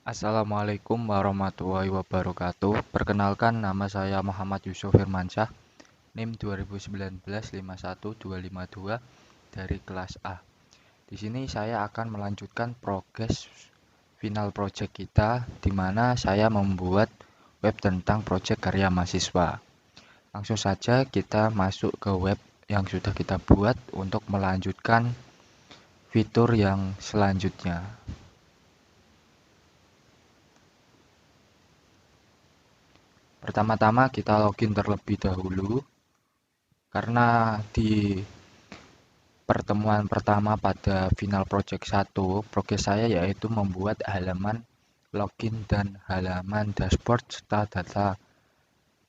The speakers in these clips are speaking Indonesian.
Assalamualaikum warahmatullahi wabarakatuh. Perkenalkan, nama saya Muhammad Yusuf Firmansyah, NIM 2019 51252 dari kelas A. Di sini saya akan melanjutkan progres final project kita, di mana saya membuat web tentang project karya mahasiswa. Langsung saja kita masuk ke web yang sudah kita buat untuk melanjutkan fitur yang selanjutnya. Pertama-tama kita login terlebih dahulu, karena di pertemuan pertama pada final project 1, progres saya yaitu membuat halaman login dan halaman dashboard serta data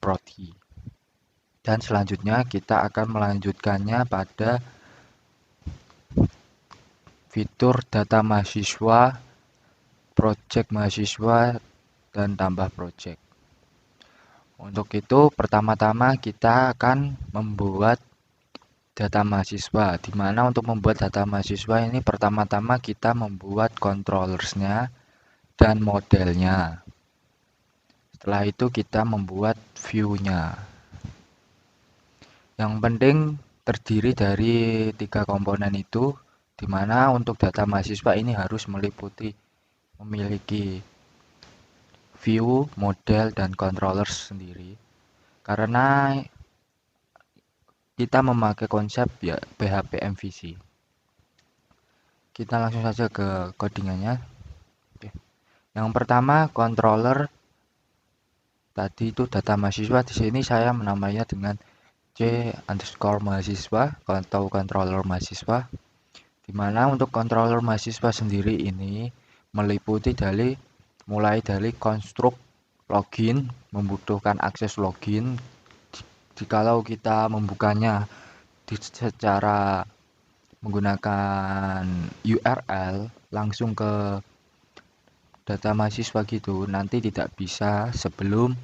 prodi. Dan selanjutnya kita akan melanjutkannya pada fitur data mahasiswa, project mahasiswa, dan tambah project. Untuk itu pertama-tama kita akan membuat data mahasiswa, di mana untuk membuat data mahasiswa ini pertama-tama kita membuat controllersnya dan modelnya. Setelah itu kita membuat view-nya. Yang penting terdiri dari 3 komponen itu, di mana untuk data mahasiswa ini harus memiliki view, model, dan controller sendiri. Karena kita memakai konsep ya PHP MVC. Kita langsung saja ke codingannya. Oke. Yang pertama, controller tadi itu data mahasiswa. Di sini saya menamainya dengan c_mahasiswa atau controller mahasiswa, di mana untuk controller mahasiswa sendiri ini meliputi mulai dari konstruk login, membutuhkan akses login. Jikalau kita membukanya secara menggunakan URL langsung ke data mahasiswa gitu, nanti tidak bisa sebelum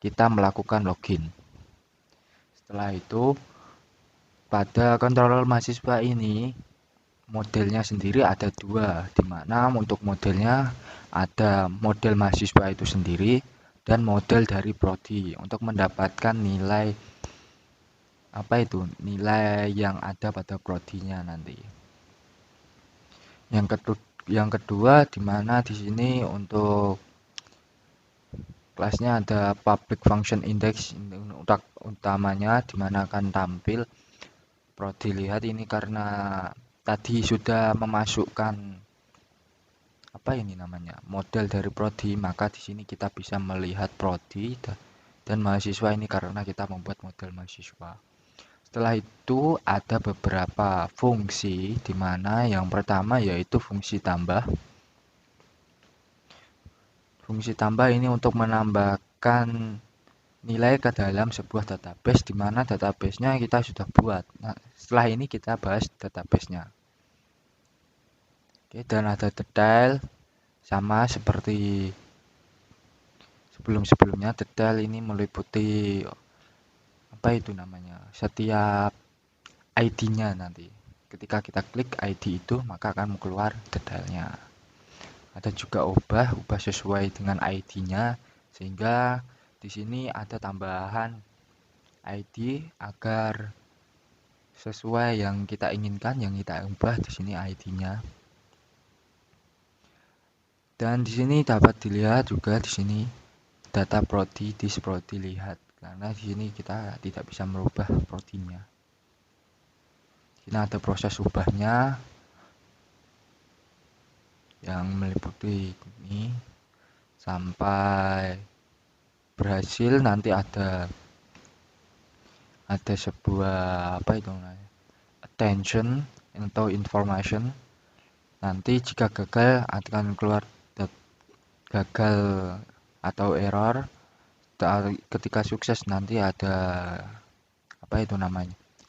kita melakukan login. Setelah itu, pada controller mahasiswa ini modelnya sendiri ada dua, di mana untuk modelnya ada model mahasiswa itu sendiri dan model dari prodi untuk mendapatkan nilai yang ada pada prodinya nanti. Yang kedua, di mana di sini untuk kelasnya ada public function index utamanya, di mana akan tampil prodi. Lihat ini karena tadi sudah memasukkan model dari prodi, maka di sini kita bisa melihat prodi dan mahasiswa ini karena kita membuat model mahasiswa. Setelah itu ada beberapa fungsi, di mana yang pertama yaitu fungsi tambah. Fungsi tambah ini untuk menambahkan nilai ke dalam sebuah database, di mana database-nya kita sudah buat. Nah, setelah ini kita bahas database-nya. Oke, dan ada detail sama seperti sebelum-sebelumnya. Detail ini meliputi setiap ID-nya nanti. Ketika kita klik ID itu, maka akan keluar detailnya. Ada juga ubah sesuai dengan ID-nya, sehingga di sini ada tambahan ID agar sesuai yang kita inginkan, yang kita ubah di sini ID-nya. Dan di sini dapat dilihat juga di sini data prodi, disprodi, lihat. Karena di sini kita tidak bisa merubah prodinya. Ini ada proses ubahnya yang meliputi ini sampai berhasil. Nanti ada sebuah attention atau information. Nanti jika gagal akan keluar gagal atau error. Ketika sukses nanti ada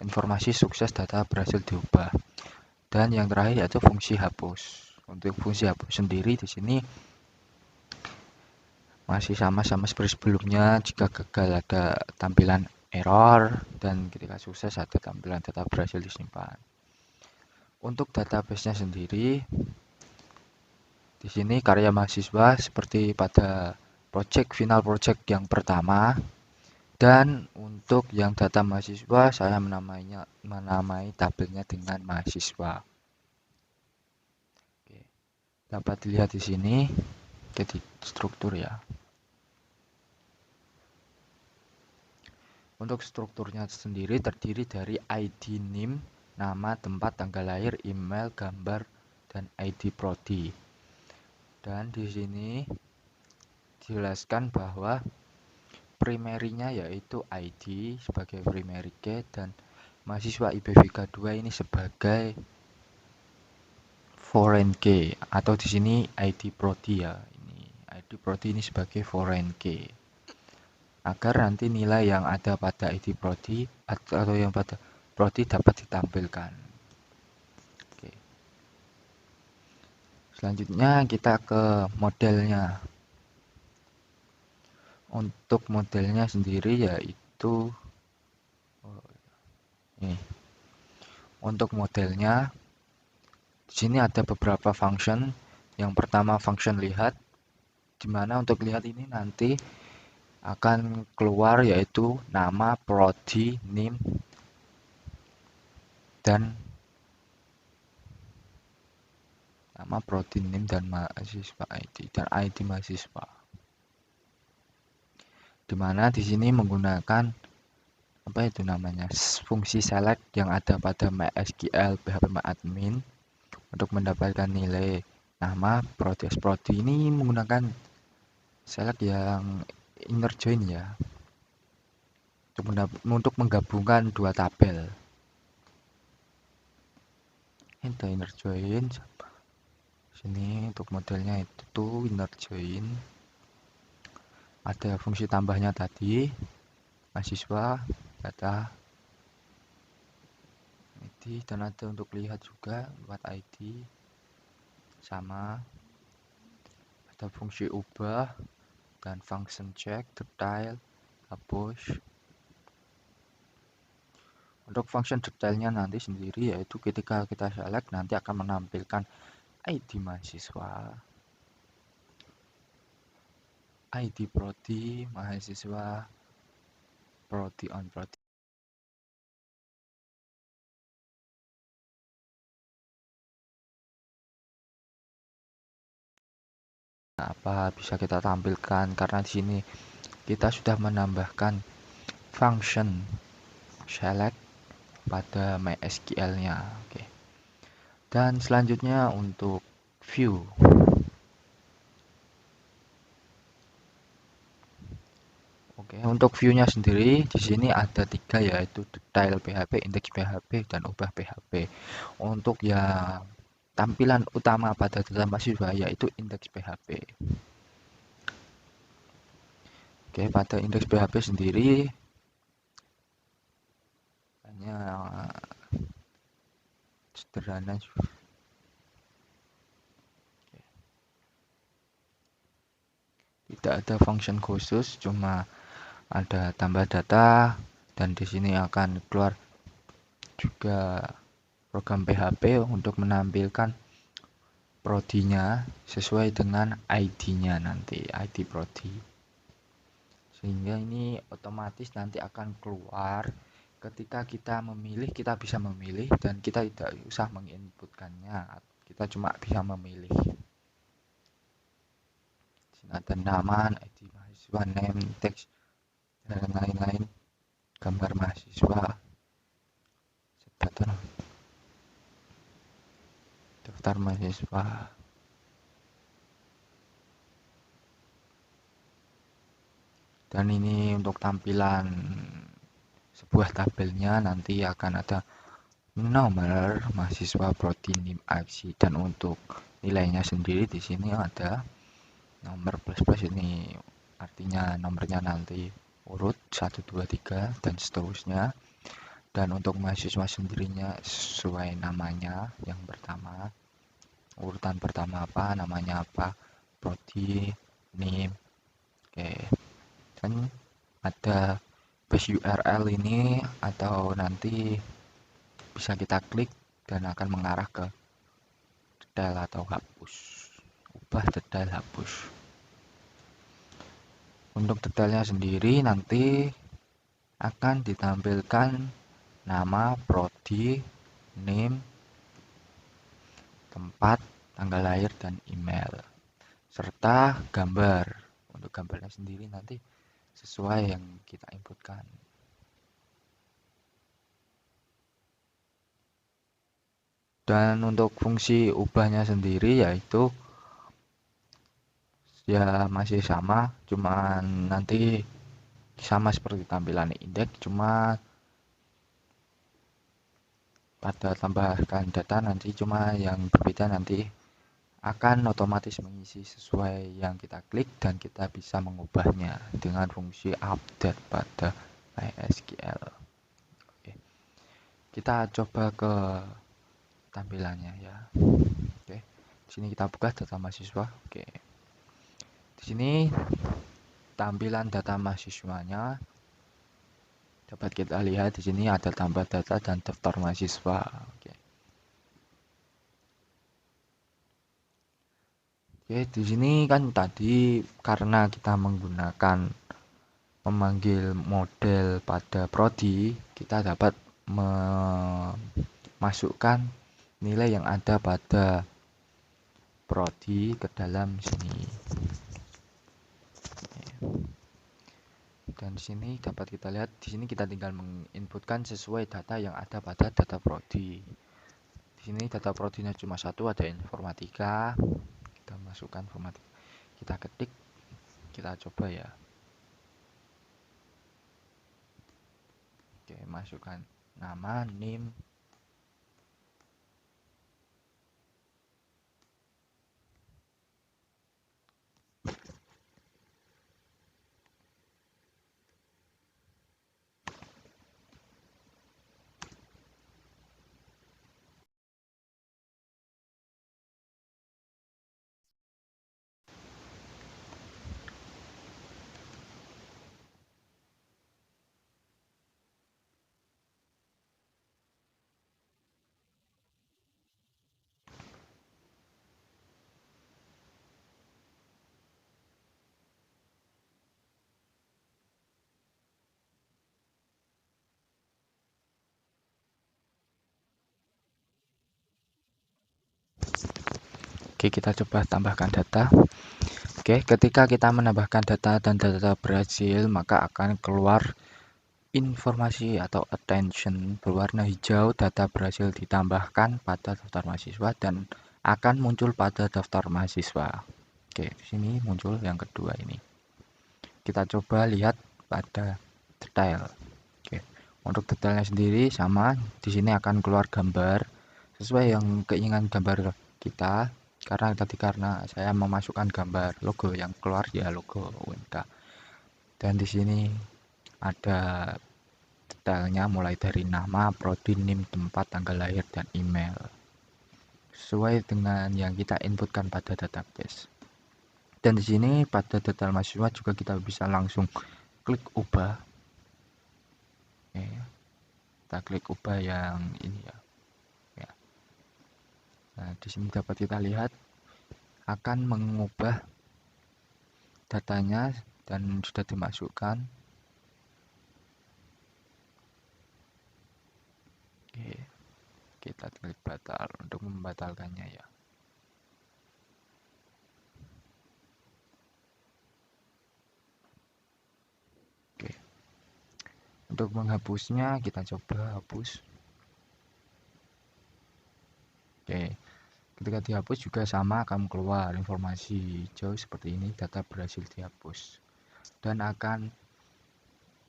informasi sukses, data berhasil diubah. Dan yang terakhir yaitu fungsi hapus. Untuk fungsi hapus sendiri di sini masih sama seperti sebelumnya. Jika gagal ada tampilan error, dan ketika sukses ada tampilan data berhasil disimpan. Untuk database-nya sendiri Di sini karya mahasiswa seperti pada final project yang pertama, dan untuk yang data mahasiswa saya menamai tabelnya dengan mahasiswa. Oke. Dapat dilihat di sini jadi struktur ya. Untuk strukturnya sendiri terdiri dari ID NIM, nama, tempat, tanggal lahir, email, gambar, dan ID prodi. Dan di sini dijelaskan bahwa primerinya yaitu ID sebagai primary key dan mahasiswa IPVK 2 ini sebagai foreign key, atau di sini ID prodi ya. Ini ID prodi ini sebagai foreign key. Agar nanti nilai yang ada pada ID prodi atau yang pada prodi dapat ditampilkan. Oke. Selanjutnya kita ke modelnya. Untuk modelnya sendiri yaitu ini. Untuk modelnya di sini ada beberapa function. Yang pertama function lihat, dimana untuk lihat ini nanti akan keluar yaitu nama, prodi, NIM, dan nama, prodi, NIM, dan mahasiswa ID dan ID mahasiswa. Dimana di sini menggunakan apa itu namanya fungsi select yang ada pada MySQL phpMyAdmin untuk mendapatkan nilai nama, prodi ini menggunakan select yang inner join ya, untuk menggabungkan dua tabel. Itu inner join. Sini untuk modelnya itu inner join. Ada fungsi tambahnya tadi, mahasiswa, data, ID, dan ada untuk lihat juga buat ID sama. Ada fungsi ubah dan function check, detail, hapus. Untuk function detailnya nanti sendiri yaitu ketika kita select nanti akan menampilkan ID mahasiswa, ID prodi, mahasiswa, prodi on prodi. Apa bisa kita tampilkan karena di sini kita sudah menambahkan function select pada MySQL-nya. Oke. Dan selanjutnya untuk view. Oke, untuk view-nya sendiri di sini ada 3 yaitu detail PHP, index PHP, dan ubah PHP. Untuk yang tampilan utama pada data mahasiswa yaitu indeks PHP. Oke, pada indeks PHP sendiri hanya sederhana. Tidak ada function khusus, cuma ada tambah data dan di sini akan keluar juga program PHP untuk menampilkan prodinya sesuai dengan ID-nya nanti, ID prodi. Sehingga ini otomatis nanti akan keluar ketika kita memilih, kita bisa memilih dan kita tidak usah menginputkannya, kita cuma bisa memilih. Sini ada nama, ID mahasiswa, name, teks, dan lain-lain, gambar mahasiswa, daftar mahasiswa. Dan ini untuk tampilan sebuah tabelnya nanti akan ada nomor mahasiswa, prodi, NIM, ID, dan untuk nilainya sendiri di sini ada nomor plus ini artinya nomornya nanti urut 1 2 3 dan seterusnya. Dan untuk mahasiswa sendirinya sesuai namanya yang pertama, urutan pertama apa, namanya apa, prodi, NIM. Oke. Dan ada base URL ini atau nanti bisa kita klik dan akan mengarah ke detail atau hapus. ubah detail hapus. Untuk detailnya sendiri nanti akan ditampilkan nama, prodi, name, tempat, tanggal lahir, dan email, serta gambar. Untuk gambarnya sendiri nanti sesuai yang kita inputkan. Dan untuk fungsi ubahnya sendiri yaitu ya masih sama, cuman nanti sama seperti tampilan indeks, cuma pada tambahkan data nanti cuma yang berbeda nanti akan otomatis mengisi sesuai yang kita klik dan kita bisa mengubahnya dengan fungsi update pada MySQL. Oke. Kita coba ke tampilannya ya. Oke. Di sini kita buka data mahasiswa. Oke. Di sini tampilan data mahasiswanya dapat kita lihat di sini ada tambah data dan daftar mahasiswa. Oke. Oke, di sini kan tadi karena kita menggunakan memanggil model pada prodi, kita dapat memasukkan nilai yang ada pada prodi ke dalam sini. Dan di sini dapat kita lihat, di sini kita tinggal menginputkan sesuai data yang ada pada data prodi. Di sini data prodinya cuma satu, ada informatika. Kita masukkan informatika, kita ketik, kita coba ya. Oke, masukkan nama, name, Oke, kita coba tambahkan data. Oke, ketika kita menambahkan data dan data berhasil, maka akan keluar informasi atau attention berwarna hijau. Data berhasil ditambahkan pada daftar mahasiswa dan akan muncul pada daftar mahasiswa. Oke, di sini muncul yang kedua ini. Kita coba lihat pada detail. Oke, untuk detailnya sendiri sama. Di sini akan keluar gambar sesuai yang keinginan gambar kita. Karena saya memasukkan gambar logo, yang keluar ya logo UMK. Dan di sini ada detailnya mulai dari nama, prodi, NIM, tempat, tanggal lahir, dan email. Sesuai dengan yang kita inputkan pada database. Dan di sini pada detail mahasiswa juga kita bisa langsung klik ubah. Oke, kita klik ubah yang ini ya. Nah, di sini dapat kita lihat akan mengubah datanya dan sudah dimasukkan. Oke, kita klik batal untuk membatalkannya ya. Oke, untuk menghapusnya kita coba hapus. Oke, ketika dihapus juga sama, akan keluar informasi hijau seperti ini, data berhasil dihapus dan akan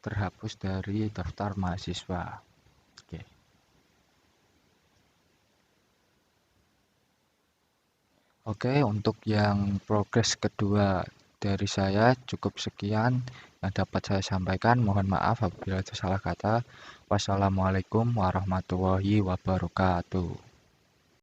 terhapus dari daftar mahasiswa. Oke. Oke, untuk yang progres kedua dari saya cukup sekian yang dapat saya sampaikan. Mohon maaf apabila ada salah kata. Wassalamualaikum warahmatullahi wabarakatuh.